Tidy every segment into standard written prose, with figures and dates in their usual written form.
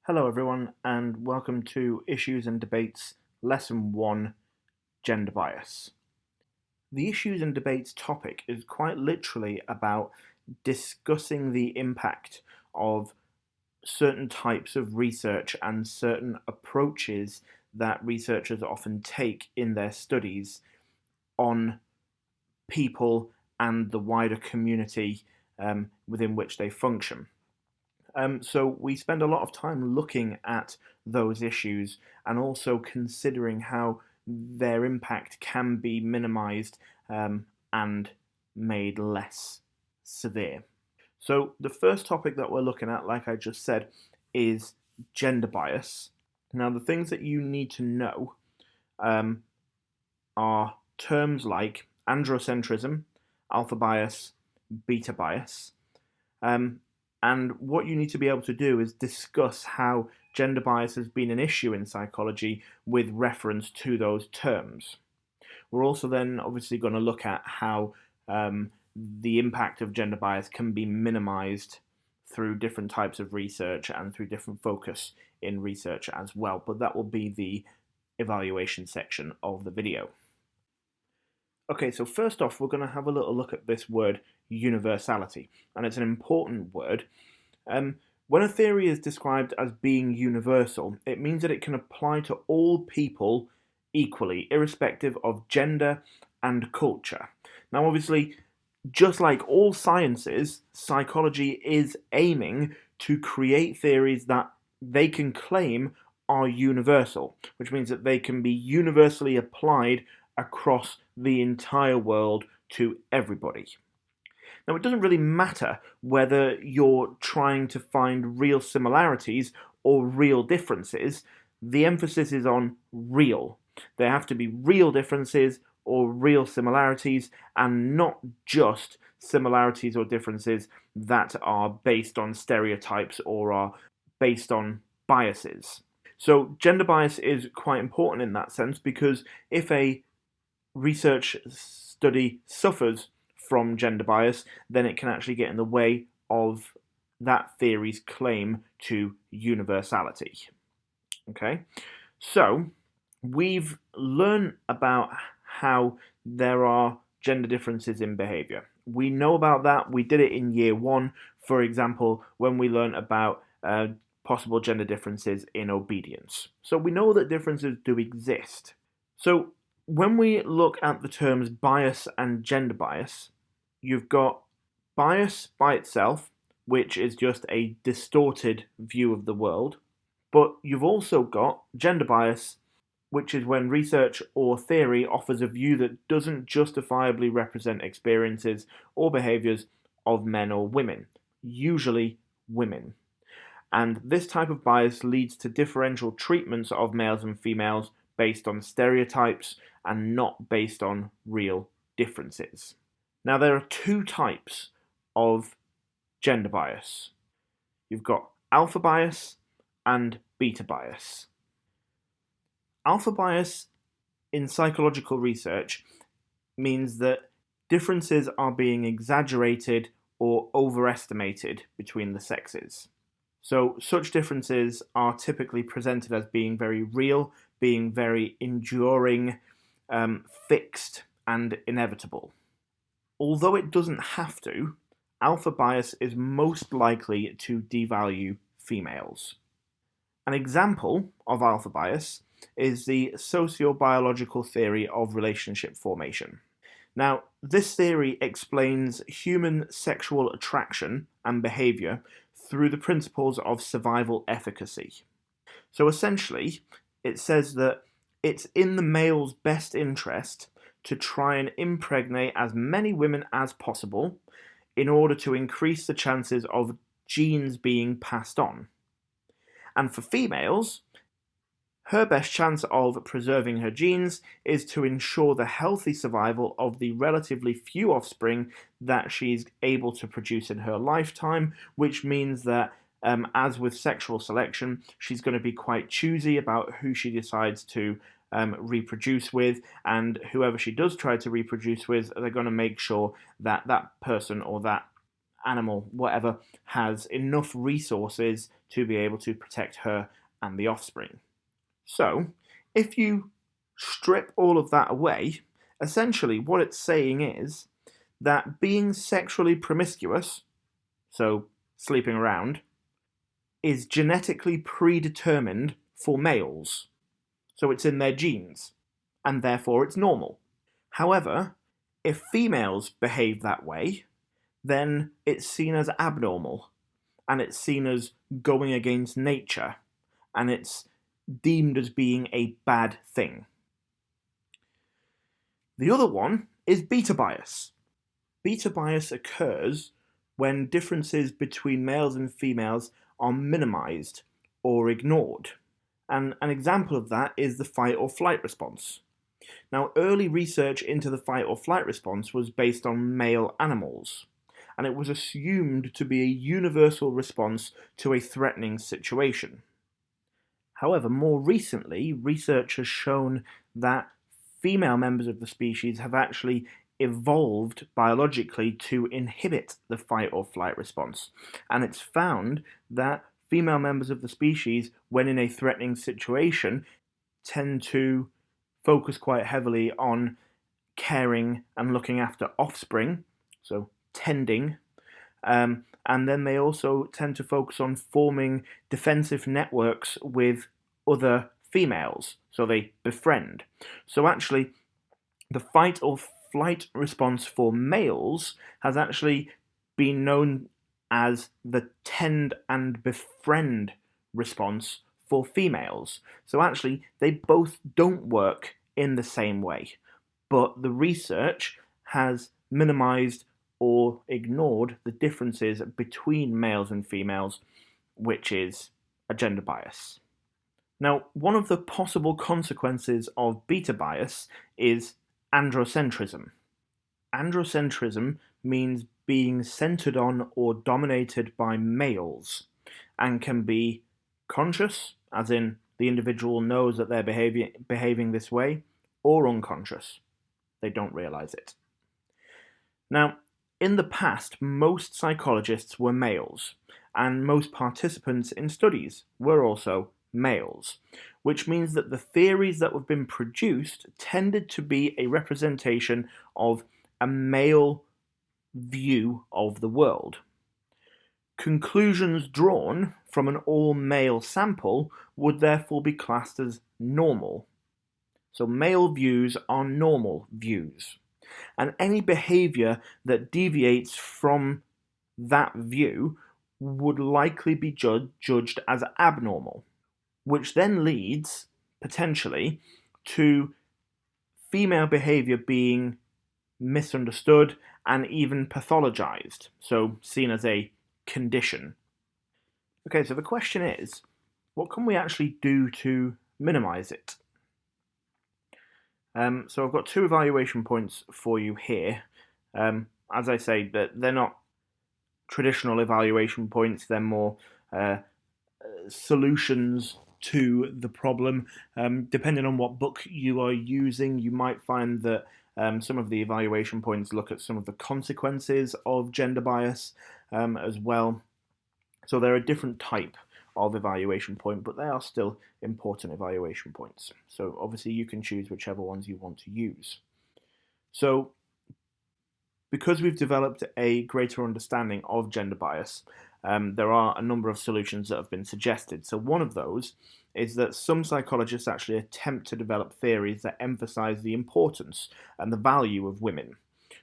Hello, everyone, and welcome to Issues and Debates, Lesson 1 Gender Bias. The Issues and Debates topic is quite literally about discussing the impact of certain types of research and certain approaches that researchers often take in their studies on people and the wider community within which they function. So we spend a lot of time looking at those issues and also considering how their impact can be minimized and made less severe. So the first topic that we're looking at, like I just said, is gender bias. Now, the things that you need to know um, are terms like androcentrism, alpha bias, beta bias. And what you need to be able to do is discuss how gender bias has been an issue in psychology with reference to those terms. We're also then obviously going to look at how the impact of gender bias can be minimized through different types of research and through different focus in research as well. But that will be the evaluation section of the video. Okay, so first off, we're going to have a little look at this word universality, and it's an important word. When a theory is described as being universal, it means that it can apply to all people equally, irrespective of gender and culture. Now, obviously, just like all sciences, psychology is aiming to create theories that they can claim are universal, which means that they can be universally applied across the entire world to everybody. Now, it doesn't really matter whether you're trying to find real similarities or real differences. The emphasis is on real. There have to be real differences or real similarities, and not just similarities or differences that are based on stereotypes or are based on biases. So gender bias is quite important in that sense, because if a research study suffers from gender bias, then it can actually get in the way of that theory's claim to universality. Okay, so we've learned about how there are gender differences in behavior. We know about that. We did it in year one, for example, when we learned about possible gender differences in obedience. So we know that differences do exist. So when we look at the terms bias and gender bias, you've got bias by itself, which is just a distorted view of the world, but you've also got gender bias, which is when research or theory offers a view that doesn't justifiably represent experiences or behaviours of men or women, usually women. And this type of bias leads to differential treatments of males and females based on stereotypes and not based on real differences. Now, there are two types of gender bias. You've got alpha bias and beta bias. Alpha bias in psychological research means that differences are being exaggerated or overestimated between the sexes. So such differences are typically presented as being very real, being very enduring, fixed, and inevitable. Although it doesn't have to, alpha bias is most likely to devalue females. An example of alpha bias is the sociobiological theory of relationship formation. Now, this theory explains human sexual attraction and behaviour through the principles of survival efficacy. So essentially, it says that it's in the male's best interest to try and impregnate as many women as possible in order to increase the chances of genes being passed on. And for females, her best chance of preserving her genes is to ensure the healthy survival of the relatively few offspring that she's able to produce in her lifetime, which means that, as with sexual selection, she's going to be quite choosy about who she decides to reproduce with, and whoever she does try to reproduce with, they're going to make sure that that person or that animal, whatever, has enough resources to be able to protect her and the offspring. So, if you strip all of that away, essentially what it's saying is that being sexually promiscuous, so sleeping around, is genetically predetermined for males. So it's in their genes, and therefore it's normal. However, if females behave that way, then it's seen as abnormal, and it's seen as going against nature, and it's deemed as being a bad thing. The other one is beta bias. Beta bias occurs when differences between males and females are minimized or ignored. And an example of that is the fight or flight response. Now, early research into the fight or flight response was based on male animals, and it was assumed to be a universal response to a threatening situation. However, more recently, research has shown that female members of the species have actually evolved biologically to inhibit the fight or flight response. And it's found that female members of the species, when in a threatening situation, tend to focus quite heavily on caring and looking after offspring, so tending. And then they also tend to focus on forming defensive networks with other females, so they befriend. So actually, the fight or flight response for males has actually been known as the tend and befriend response for females. So actually, they both don't work in the same way, but the research has minimized or ignored the differences between males and females, which is a gender bias. Now, one of the possible consequences of beta bias is androcentrism. Androcentrism means being centered on or dominated by males, and can be conscious, as in the individual knows that they're behaving this way, or unconscious. They don't realize it. Now, in the past, most psychologists were males, and most participants in studies were also males, which means that the theories that have been produced tended to be a representation of a male view of the world. Conclusions drawn from an all-male sample would therefore be classed as normal. So male views are normal views. And any behaviour that deviates from that view would likely be judged as abnormal, which then leads, potentially, to female behaviour being misunderstood and even pathologized, so seen as a condition. Okay, so the question is, what can we actually do to minimize it? So I've got two evaluation points for you here. As I say, that they're not traditional evaluation points, they're more solutions to the problem. Depending on what book you are using, you might find that some of the evaluation points look at some of the consequences of gender bias as well. So they're a different type of evaluation point, but they are still important evaluation points. So obviously you can choose whichever ones you want to use. So because we've developed a greater understanding of gender bias, there are a number of solutions that have been suggested. So one of those is that some psychologists actually attempt to develop theories that emphasize the importance and the value of women.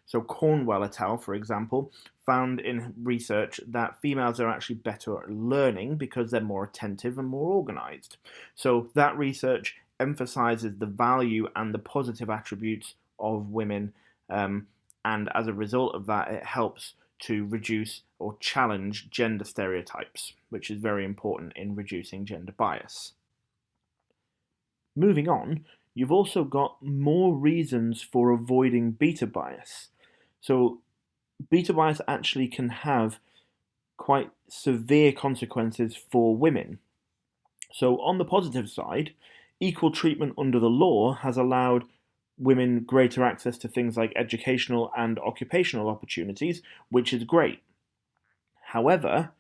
So Cornwell et al., for example, found in research that females are actually better at learning because they're more attentive and more organized. So that research emphasizes the value and the positive attributes of women, and as a result of that, it helps to reduce or challenge gender stereotypes, which is very important in reducing gender bias. Moving on, you've also got more reasons for avoiding beta bias. So beta bias actually can have quite severe consequences for women. So on the positive side, equal treatment under the law has allowed women greater access to things like educational and occupational opportunities, which is great. However,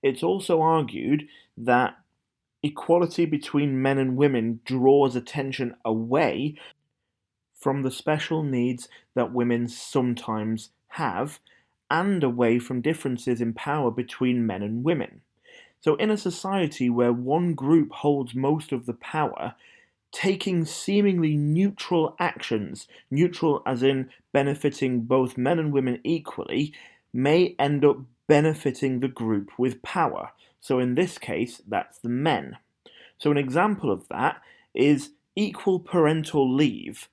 it's also argued that equality between men and women draws attention away from the special needs that women sometimes have, and away from differences in power between men and women. So, in a society where one group holds most of the power, taking seemingly neutral actions, neutral as in benefiting both men and women equally, may end up benefiting the group with power. So, in this case, that's the men. So, an example of that is equal parental leave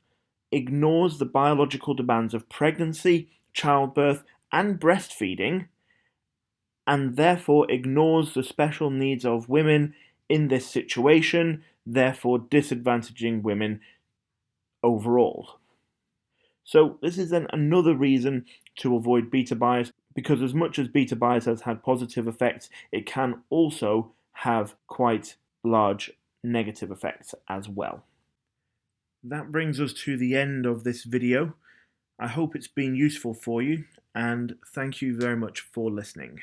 ignores the biological demands of pregnancy, childbirth, and breastfeeding, and therefore ignores the special needs of women in this situation, therefore disadvantaging women overall. So this is then another reason to avoid Bethe bias, because as much as Bethe bias has had positive effects, it can also have quite large negative effects as well. That brings us to the end of this video. I hope it's been useful for you, and thank you very much for listening.